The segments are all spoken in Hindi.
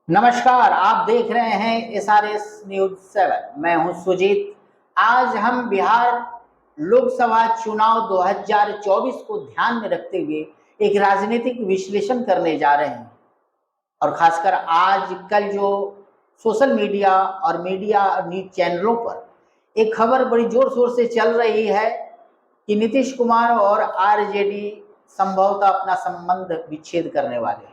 नमस्कार, आप देख रहे हैं SRS न्यूज 7। मैं हूं सुजीत। आज हम बिहार लोकसभा चुनाव 2024 को ध्यान में रखते हुए एक राजनीतिक विश्लेषण करने जा रहे हैं। और खासकर आजकल जो सोशल मीडिया और मीडिया न्यूज चैनलों पर एक खबर बड़ी जोर शोर से चल रही है कि नीतीश कुमार और आरजेडी संभवतः अपना संबंध विच्छेद करने वाले हैं।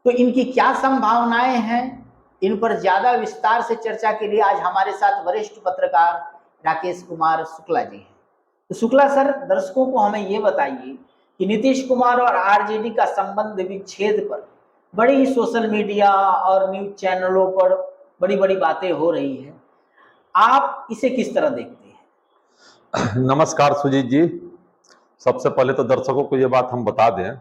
तो इनकी क्या संभावनाएं हैं, इन पर ज्यादा विस्तार से चर्चा के लिए आज हमारे साथ वरिष्ठ पत्रकार राकेश कुमार शुक्ला जी हैं। तो शुक्ला सर, दर्शकों को हमें ये बताइए कि नीतीश कुमार और आरजेडी का संबंध विच्छेद पर बड़ी सोशल मीडिया और न्यूज चैनलों पर बड़ी बड़ी बातें हो रही है, आप इसे किस तरह देखते हैं? नमस्कार सुजीत जी। सबसे पहले तो दर्शकों को ये बात हम बता दें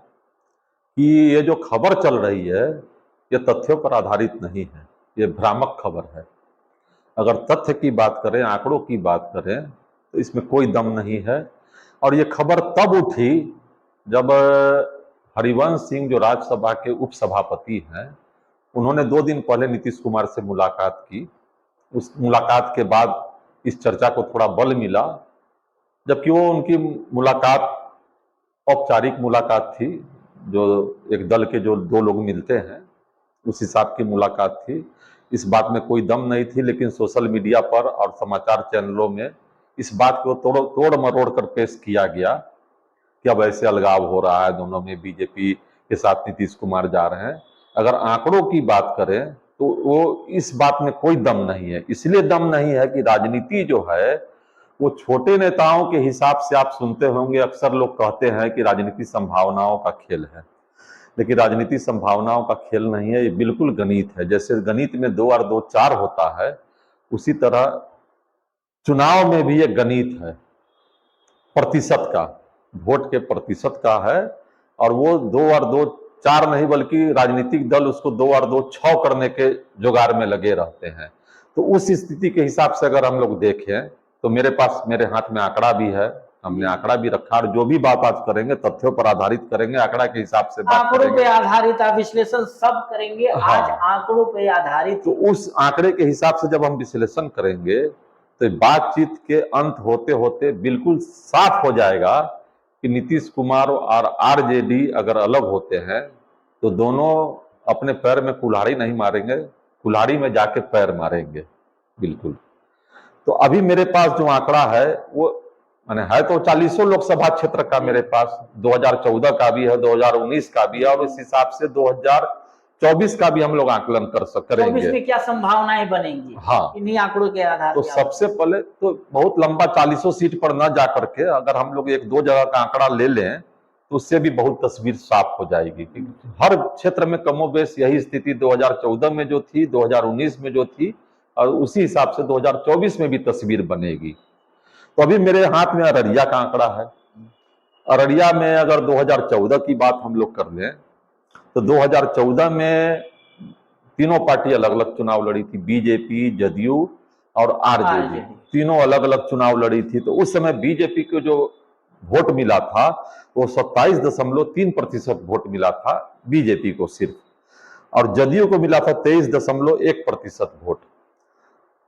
कि ये जो खबर चल रही है ये तथ्यों पर आधारित नहीं है, ये भ्रामक खबर है। अगर तथ्य की बात करें, आंकड़ों की बात करें तो इसमें कोई दम नहीं है। और ये खबर तब उठी जब हरिवंश सिंह जो राज्यसभा के उपसभापति हैं, उन्होंने 2 दिन पहले नीतीश कुमार से मुलाकात की। उस मुलाकात के बाद इस चर्चा को थोड़ा बल मिला, जबकि वो उनकी मुलाकात औपचारिक मुलाकात थी, जो एक दल के जो 2 लोग मिलते हैं उस हिसाब की मुलाकात थी। इस बात में कोई दम नहीं थी, लेकिन सोशल मीडिया पर और समाचार चैनलों में इस बात को तोड़ मरोड़ कर पेश किया गया कि अब ऐसे अलगाव हो रहा है दोनों में, बीजेपी के साथ नीतीश कुमार जा रहे हैं। अगर आंकड़ों की बात करें तो वो इस बात में कोई दम नहीं है। इसलिए दम नहीं है कि राजनीति जो है वो छोटे नेताओं के हिसाब से, आप सुनते होंगे अक्सर लोग कहते हैं कि राजनीति संभावनाओं का खेल है, लेकिन राजनीति संभावनाओं का खेल नहीं है, ये बिल्कुल गणित है। जैसे गणित में 2 और 2 4 होता है, उसी तरह चुनाव में भी ये गणित है, प्रतिशत का, वोट के प्रतिशत का है। और वो 2 और 2 4 नहीं, बल्कि राजनीतिक दल उसको 2 और 2 6 करने के जुगाड़ में लगे रहते हैं। तो उस स्थिति के हिसाब से अगर हम लोग देखें तो मेरे हाथ में आंकड़ा भी है, हमने आंकड़ा भी रखा, और जो भी बात आज करेंगे तथ्यों पर आधारित करेंगे, आंकड़ा के हिसाब से बात आंकड़ों करेंगे। पे आधारित आप विश्लेषण सब करेंगे। हाँ, आज आंकड़ों पे आधारित। तो उस आंकड़े के हिसाब से जब हम विश्लेषण करेंगे तो बातचीत के अंत होते होते बिल्कुल साफ हो जाएगा कि नीतीश कुमार और आरजेडी अगर अलग होते हैं तो दोनों अपने पैर में कुल्हाड़ी नहीं मारेंगे, कुल्हाड़ी में जाके पैर मारेंगे, बिल्कुल। तो अभी मेरे पास जो आंकड़ा है वो माने है तो 40 लोकसभा क्षेत्र का मेरे पास, 2014 का भी है, 2019 का भी है, और इस हिसाब से 2024 का भी हम लोग आकलन करेंगे। 24 में क्या संभावनाएं बनेंगी? हाँ, इन्हीं आंकड़ों के आधार तो पर सबसे पहले तो बहुत लंबा 40 सीट पर न जा करके अगर हम लोग 1-2 जगह का आंकड़ा ले लें तो उससे भी बहुत तस्वीर साफ हो जाएगी। हर क्षेत्र में कमोबेश यही स्थिति 2014 में जो थी, 2019 में जो थी, और उसी हिसाब से 2024 में भी तस्वीर बनेगी। तो अभी मेरे हाथ में अररिया का आंकड़ा है। अररिया में अगर 2014 की बात हम लोग कर लें तो 2014 में तीनों पार्टी अलग अलग चुनाव लड़ी थी, बीजेपी, जदयू और आरजेडी, तीनों अलग अलग चुनाव लड़ी थी। तो उस समय बीजेपी को जो वोट मिला था वो 27.3% वोट मिला था बीजेपी को सिर्फ, और जदयू को मिला था 23.1% वोट।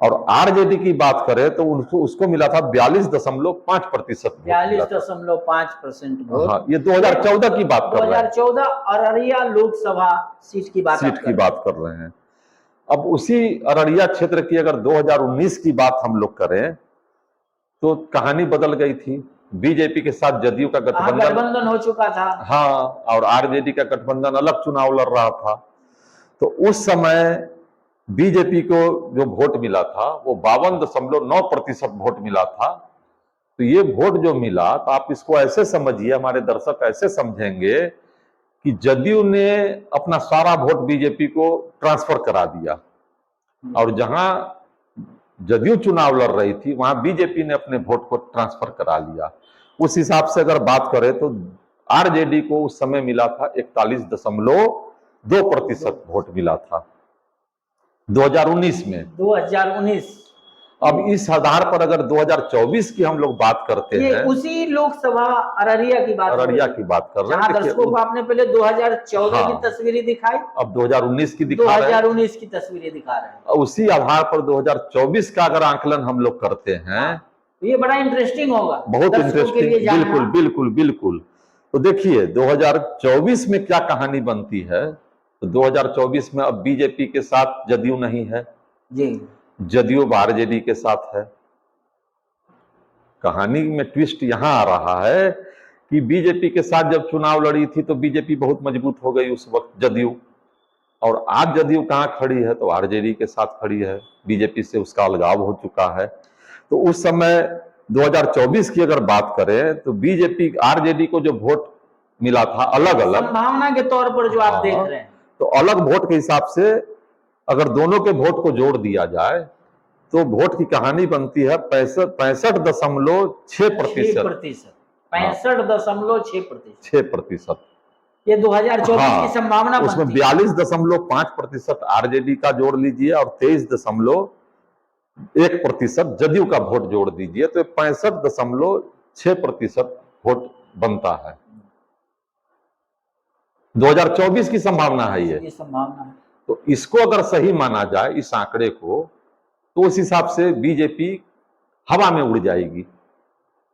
और आरजेडी की बात करें तो उसको मिला था 42.5%। 42.5% वोट। हाँ, ये 2014 की बात कर रहे हैं, 2014 अररिया लोकसभा सीट की बात कर रहे हैं। अब उसी अररिया क्षेत्र की अगर 2019 की बात हम लोग करें तो कहानी बदल गई थी। बीजेपी के साथ जदयू का गठबंधन हो चुका था। हाँ, और आरजेडी का गठबंधन अलग चुनाव लड़ रहा था। तो उस समय बीजेपी को जो वोट मिला था वो 52.9% वोट मिला था। तो ये वोट जो मिला, तो आप इसको ऐसे समझिए, हमारे दर्शक ऐसे समझेंगे कि जदयू ने अपना सारा वोट बीजेपी को ट्रांसफर करा दिया, और जहां जदयू चुनाव लड़ रही थी वहां बीजेपी ने अपने वोट को ट्रांसफर करा लिया। उस हिसाब से अगर बात करें तो आरजेडी को उस समय मिला था 41.2% वोट मिला था 2019 में। 2019 अब इस आधार पर अगर 2024 की हम लोग बात करते ये हैं, उसी लोकसभा अररिया की बात हो अररिया रही है, की बात कर रहे जहां हैं। देखिए, दर्शकों को आपने पहले 2014 की हाँ। तस्वीरें दिखाई, अब 2019 की दिखा रहे हैं, 2019 की तस्वीरें दिखा रहे हैं। उसी आधार पर 2024 का अगर आकलन हम लोग करते हैं, ये बड़ा इंटरेस्टिंग होगा बहुत दर्शकों के इंटरेस्टिंग, लिए जानना। बिल्कुल बिल्कुल बिल्कुल। तो देखिए 2024 में क्या कहानी बनती है। तो 2024 में अब बीजेपी के साथ जदयू नहीं है जी, जदयू आरजेडी के साथ है। कहानी में ट्विस्ट यहां आ रहा है कि बीजेपी के साथ जब चुनाव लड़ी थी तो बीजेपी बहुत मजबूत हो गई उस वक्त जदयू, और आज जदयू कहां खड़ी है, तो आरजेडी के साथ खड़ी है। बीजेपी से उसका अलगाव हो चुका है। तो उस समय 2024 की अगर बात करें तो बीजेपी आरजेडी को जो वोट मिला था अलग अलग, संभावना के तौर पर जो आप देख रहे हैं, तो अलग वोट के हिसाब से अगर दोनों के वोट को जोड़ दिया जाए तो वोट की कहानी बनती है 65.6%। 65.6%। 6%। ये 2024 की संभावना उसमें बनती है। 42.5% आरजेडी का जोड़ लीजिए और 23.1% जदयू का वोट जोड़ दीजिए तो 65.6% वोट बनता है। 2024 की संभावना है ये संभावना है। तो इसको अगर सही माना जाए इस आंकड़े को, तो उस हिसाब से बीजेपी हवा में उड़ जाएगी।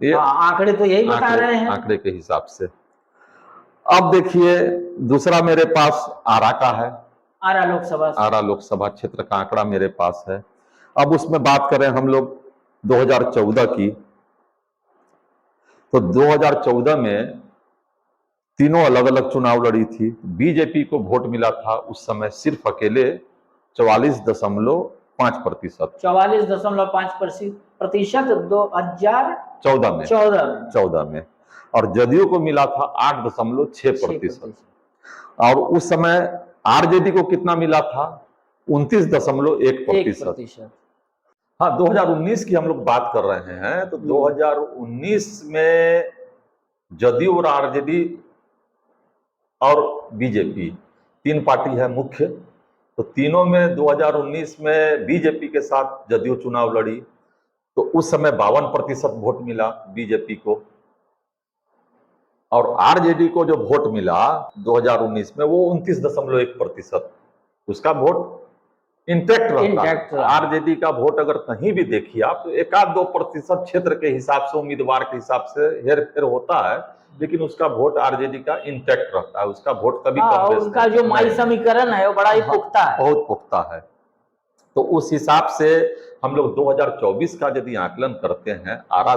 ये आंकड़े तो यही बता रहे हैं। आंकड़े के हिसाब से। अब देखिए दूसरा मेरे पास आरा का है, आरा लोकसभा क्षेत्र का आंकड़ा मेरे पास है। अब उसमें बात करें हम लोग 2014 की, तो 2014 में तीनों अलग अलग चुनाव लड़ी थी। बीजेपी को वोट मिला था उस समय सिर्फ अकेले 44.5%। 44.5% 2014 में, और जदयू को मिला था 8.6%। और उस समय आरजेडी को कितना मिला था? 29.1%। हाँ, 2019 की हम लोग बात कर रहे हैं तो 2019 में जदयू और आरजेडी और बीजेपी तीन पार्टी है मुख्य। तो तीनों में 2019 में बीजेपी के साथ जदयू चुनाव लड़ी तो उस समय 52% वोट मिला बीजेपी को, और आरजेडी को जो वोट मिला 2019 में वो 29.1%। उसका वोट इंटैक्ट रहता है। आरजेडी का वोट अगर कहीं भी देखिए आप तो 1-2% क्षेत्र के हिसाब से, उम्मीदवार के हिसाब से हेर फेर होता है, लेकिन उसका वोट आरजेडी का इंटैक्ट रहता है। उसका वोट कभी कम बेस उसका जो माई समीकरण है वो बड़ा ही पुख्ता है, बहुत पुख्ता है। तो उस हिसाब से हम लोग 2024 का यदि आकलन करते हैं आरा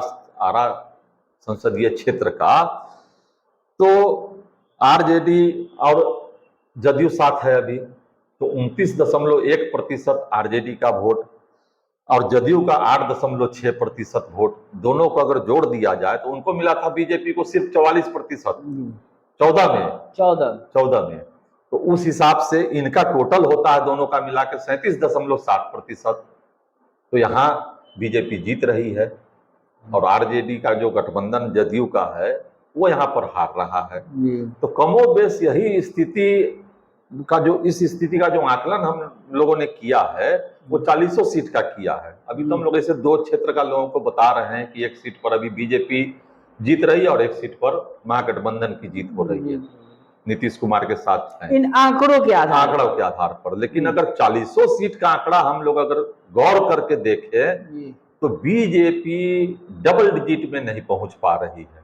संसदीय क्षेत्र का, तो आरजेडी और जदयू साथ है अभी, तो 29.1% आरजेडी का वोट और जदयू का 8.6% वोट, दोनों को अगर जोड़ दिया जाए तो उनको मिला था बीजेपी को सिर्फ 44%। 14 में तो उस हिसाब से इनका टोटल होता है दोनों का मिला के 37.7%। तो यहाँ बीजेपी जीत रही है और आरजेडी का जो गठबंधन जदयू का है वो यहाँ पर हार रहा है। तो कमोबेश यही स्थिति का इस स्थिति का जो आकलन हम लोगों ने किया है वो 40 सीट का किया है। अभी तो हम लोग ऐसे दो क्षेत्र का लोगों को बता रहे हैं कि एक सीट पर अभी बीजेपी जीत रही है और एक सीट पर महागठबंधन की जीत हो रही है, नीतीश कुमार के साथ है, इन आंकड़ों के आधार पर। लेकिन अगर 40 सीट का आंकड़ा हम लोग अगर गौर करके देखें तो बीजेपी डबल डिजिट में नहीं पहुंच पा रही है।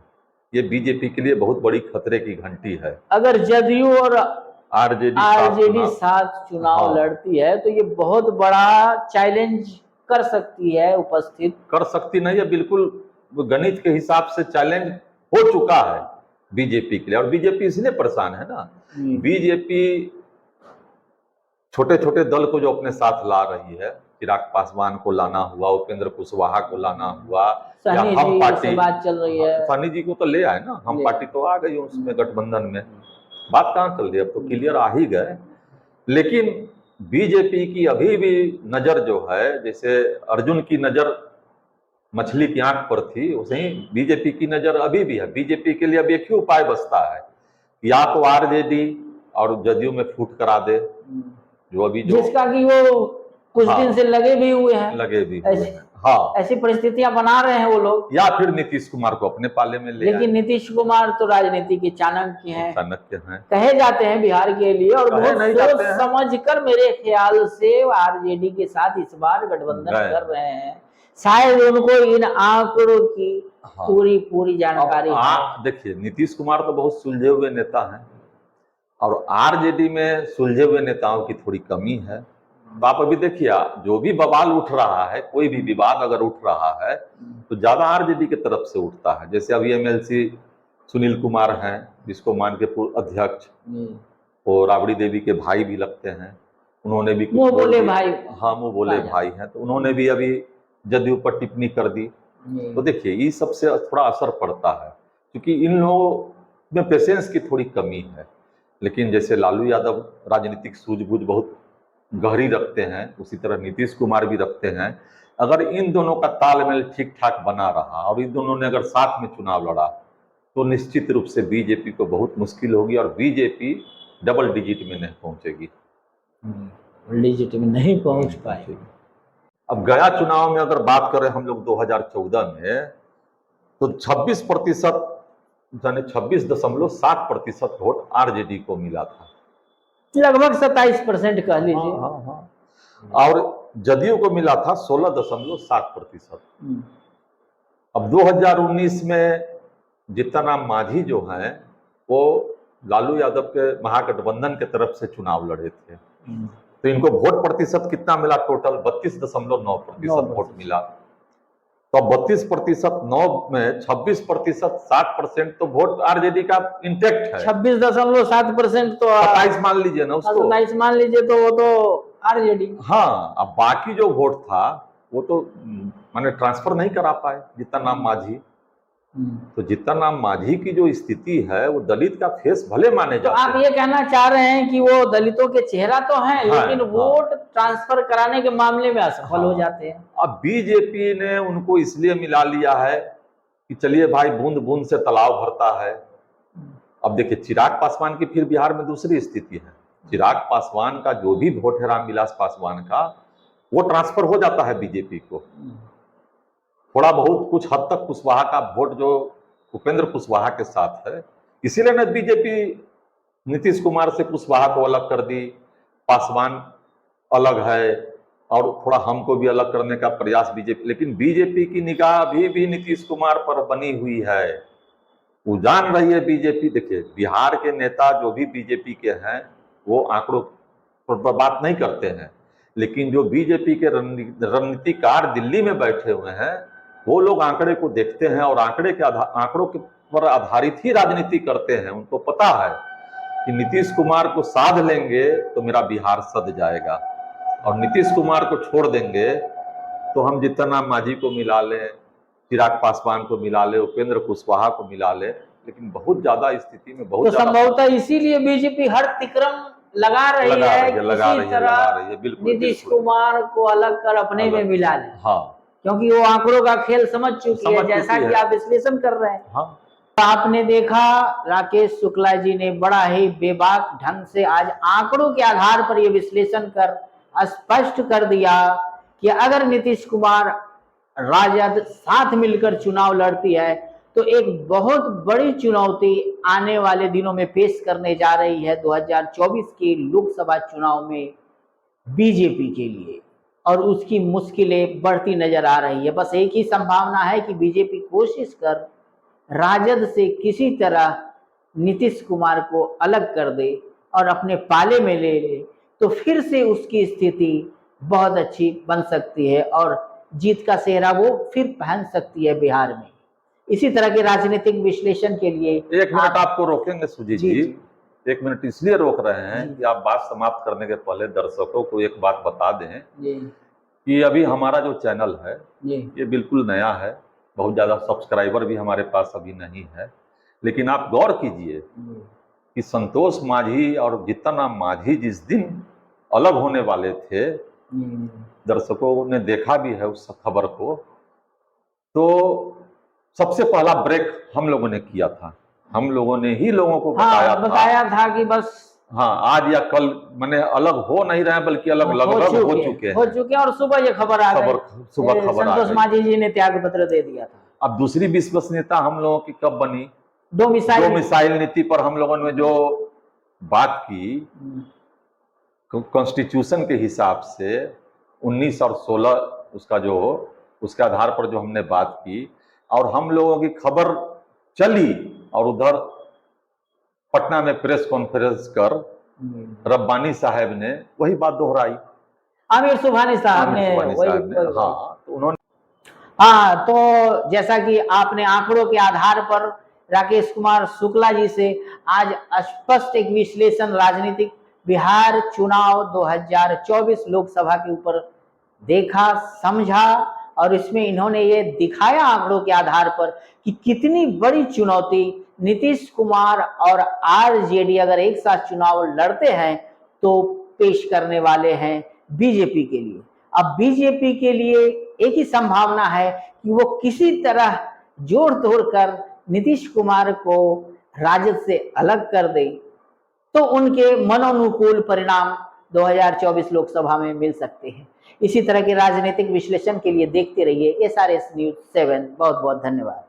ये बीजेपी के लिए बहुत बड़ी खतरे की घंटी है। अगर जदयू और आरजेडी साथ चुनाव लड़ती है तो ये बहुत बड़ा चैलेंज कर सकती है, उपस्थित कर सकती नहीं है, बिल्कुल गणित के हिसाब से चैलेंज हो चुका है बीजेपी के लिए। और बीजेपी इसलिए परेशान है ना, बीजेपी छोटे छोटे दल को जो अपने साथ ला रही है, चिराग पासवान को लाना हुआ, उपेंद्र कुशवाहा को लाना हुआ, या हम पार्टी बात चल रही है, सनी जी को तो ले आए ना, हम पार्टी तो आ गई उसमें गठबंधन में, बात कहाँ चल रही है, अब तो क्लियर आ ही गए। लेकिन बीजेपी की अभी भी नजर जो है, जैसे अर्जुन की नजर मछली की आंख पर थी, वैसे ही बीजेपी की नजर अभी भी है। बीजेपी के लिए अब एक ही उपाय बचता है, या तो आरजेडी और जदयू में फूट करा दे, जो अभी जो जिसका कि वो कुछ दिन से लगे भी हुए हैं, हाँ, ऐसी परिस्थितियां बना रहे हैं वो लोग। या फिर नीतीश कुमार को अपने पाले में ले लेकिन नीतीश कुमार तो राजनीति के चाणक्य हैं, चाणक्य हैं, कहे जाते हैं बिहार के लिए, और कहे बहुत नहीं सोच जाते हैं। समझ कर मेरे ख्याल से आरजेडी के साथ इस बार गठबंधन गए। कर रहे हैं। शायद उनको इन आंकड़ों की हाँ। पूरी जानकारी है। देखिए, नीतीश कुमार तो बहुत सुलझे हुए नेता हैं और आरजेडी में सुलझे हुए नेताओं की थोड़ी कमी है। तो आप अभी देखिए, जो भी बवाल उठ रहा है, कोई भी विवाद अगर उठ रहा है तो ज्यादा आरजेडी की तरफ से उठता है। जैसे अभी एमएलसी सुनील कुमार हैं, जिसको मान के पूर्व अध्यक्ष, और राबड़ी देवी के भाई भी लगते हैं, उन्होंने भी कुछ मुंह बोल बोले दिया। भाई। हाँ, मुंह बोले भाई हैं, तो उन्होंने भी अभी जदयू पर टिप्पणी कर दी। तो देखिए, ये सबसे थोड़ा असर पड़ता है, क्योंकि इन लोगों में पेशेंस की थोड़ी कमी है। लेकिन जैसे लालू यादव राजनीतिक सूझबूझ बहुत गहरी रखते हैं, उसी तरह नीतीश कुमार भी रखते हैं। अगर इन दोनों का तालमेल ठीक ठाक बना रहा और इन दोनों ने अगर साथ में चुनाव लड़ा तो निश्चित रूप से बीजेपी को बहुत मुश्किल होगी और बीजेपी डबल डिजिट में नहीं पहुंचेगी, डिजिट में नहीं पहुंच पाएगी। अब गया चुनाव में अगर बात करें हम लोग 2014 में, तो 26%, यानी 26.7% वोट आरजेडी को मिला था, लगभग 27% कह लीजिए। हाँ। और जदयू को मिला था 16.7%। अब 2019 में जीतन राम मांझी जो हैं वो लालू यादव के महागठबंधन के तरफ से चुनाव लड़े थे, तो इनको वोट प्रतिशत कितना मिला? टोटल 32.9% वोट मिला। तो 32%, 9 में 26%, 60% तो वोट आरजेडी का इंटेक्ट है। 26.7% तो 27 मान लीजिए ना उसको, 27 मान लीजिए, तो वो तो आरजेडी। हाँ। अब बाकी जो वोट था वो तो माने ट्रांसफर नहीं करा पाए जीतन राम मांझी। तो जीतन राम मांझी की जो स्थिति है वो दलित का फेस भले माने तो जाते आप हैं। ये कहना चाह रहे हैं कि वो दलितों के चेहरा तो हैं, लेकिन हाँ। वोट ट्रांसफर कराने के मामले में असफल हो हाँ। जाते हैं। अब बीजेपी ने उनको इसलिए मिला लिया है कि चलिए भाई, बूंद बूंद से तालाब भरता है। अब देखिए, चिराग पासवान की फिर बिहार में दूसरी स्थिति है। चिराग पासवान का जो भी वोट है, रामविलास पासवान का, वो ट्रांसफर हो जाता है बीजेपी को। थोड़ा बहुत कुछ हद तक कुशवाहा का वोट जो उपेंद्र कुशवाहा के साथ है, इसीलिए ना बीजेपी नीतीश कुमार से कुशवाहा को अलग कर दी, पासवान अलग है, और थोड़ा हमको भी अलग करने का प्रयास बीजेपी। लेकिन बीजेपी की निगाह अभी भी नीतीश कुमार पर बनी हुई है। वो जान रही है बीजेपी। देखिए, बिहार के नेता जो भी बीजेपी के हैं वो आंकड़ों पर बात नहीं करते हैं, लेकिन जो बीजेपी के रणनीतिकार दिल्ली में बैठे हुए हैं वो लोग आंकड़े को देखते हैं और आंकड़ों के पर आधारित ही राजनीति करते हैं। उनको पता है कि नीतीश कुमार को साध लेंगे तो मेरा बिहार सध जाएगा, और नीतीश कुमार को छोड़ देंगे तो हम जीतन राम मांझी को मिला लें, चिराग पासवान को मिला ले, उपेंद्र कुशवाहा को मिला ले, लेकिन बहुत ज्यादा स्थिति में बहुत तो संभवतः इसीलिए बीजेपी हर तिक्रम लगा रही है किसी तरह नीतीश कुमार को अलग कर अपने में मिला ले। हाँ, क्योंकि वो आंकड़ों का खेल समझ चुकी है, जैसा कि आप विश्लेषण कर रहे हैं। हाँ। आपने देखा, राकेश शुक्ला जी ने बड़ा ही बेबाक ढंग से आज आंकड़ों के आधार पर यह विश्लेषण कर स्पष्ट कर दिया कि अगर नीतीश कुमार राजद साथ मिलकर चुनाव लड़ती है तो एक बहुत बड़ी चुनौती आने वाले दिनों में पेश करने जा रही है 2024 के लोकसभा चुनाव में बीजेपी के लिए, और उसकी मुश्किलें बढ़ती नजर आ रही है। बस एक ही संभावना है कि बीजेपी कोशिश कर राजद से किसी तरह नीतीश कुमार को अलग कर दे और अपने पाले में ले ले, तो फिर से उसकी स्थिति बहुत अच्छी बन सकती है और जीत का सेहरा वो फिर पहन सकती है बिहार में। इसी तरह के राजनीतिक विश्लेषण के लिए एक मिनट आपको रोकेंगे सुजीत जी। 1 मिनट इसलिए रोक रहे हैं कि आप बात समाप्त करने के पहले दर्शकों को एक बात बता दें कि अभी हमारा जो चैनल है ये बिल्कुल नया है, बहुत ज़्यादा सब्सक्राइबर भी हमारे पास अभी नहीं है। लेकिन आप गौर कीजिए कि संतोष मांझी और जीतन राम मांझी जिस दिन अलग होने वाले थे, दर्शकों ने देखा भी है उस खबर को, तो सबसे पहला ब्रेक हम लोगों ने किया था। हम लोगों ने ही लोगों को बताया था कि बस हाँ, आज या कल मैंने अलग हो नहीं रहे हैं, बल्कि अलग लगभग हो चुके हो हैं। चुके हैं। और सुबह ये खबर आ गई, सुबह खबर आ संतोष गई। मांझी जी ने त्याग पत्र दे दिया था। अब दूसरी विश्वसनीयता हम लोगों की कब बनी? दो मिसाइल मिसाइल नीति पर हम लोगों ने जो बात की, कॉन्स्टिट्यूशन के हिसाब से 19 और 16 उसका जो उसके आधार पर जो हमने बात की, और हम लोगों की खबर चली और उधर पटना में प्रेस कॉन्फ्रेंस कर रब्बानी साहब ने वही बात दोहराई। आमिर सुबहानी साहब ने हाँ, तो उन्होंने हाँ, तो जैसा कि आपने आंकड़ों के आधार पर राकेश कुमार शुक्ला जी से आज स्पष्ट एक विश्लेषण राजनीतिक बिहार चुनाव 2024 लोकसभा के ऊपर देखा, समझा, और इसमें इन्होंने ये दिखाया आंकड़ों के आधार पर कि कितनी बड़ी चुनौती नीतीश कुमार और आरजेडी अगर एक साथ चुनाव लड़ते हैं तो पेश करने वाले हैं बीजेपी के लिए। अब बीजेपी के लिए एक ही संभावना है कि वो किसी तरह जोड़ तोड़ कर नीतीश कुमार को राजद से अलग कर दे, तो उनके मनोनुकूल परिणाम 2024 लोकसभा में मिल सकते हैं। इसी तरह के राजनीतिक विश्लेषण के लिए देखते रहिए SRS News 7। बहुत बहुत धन्यवाद।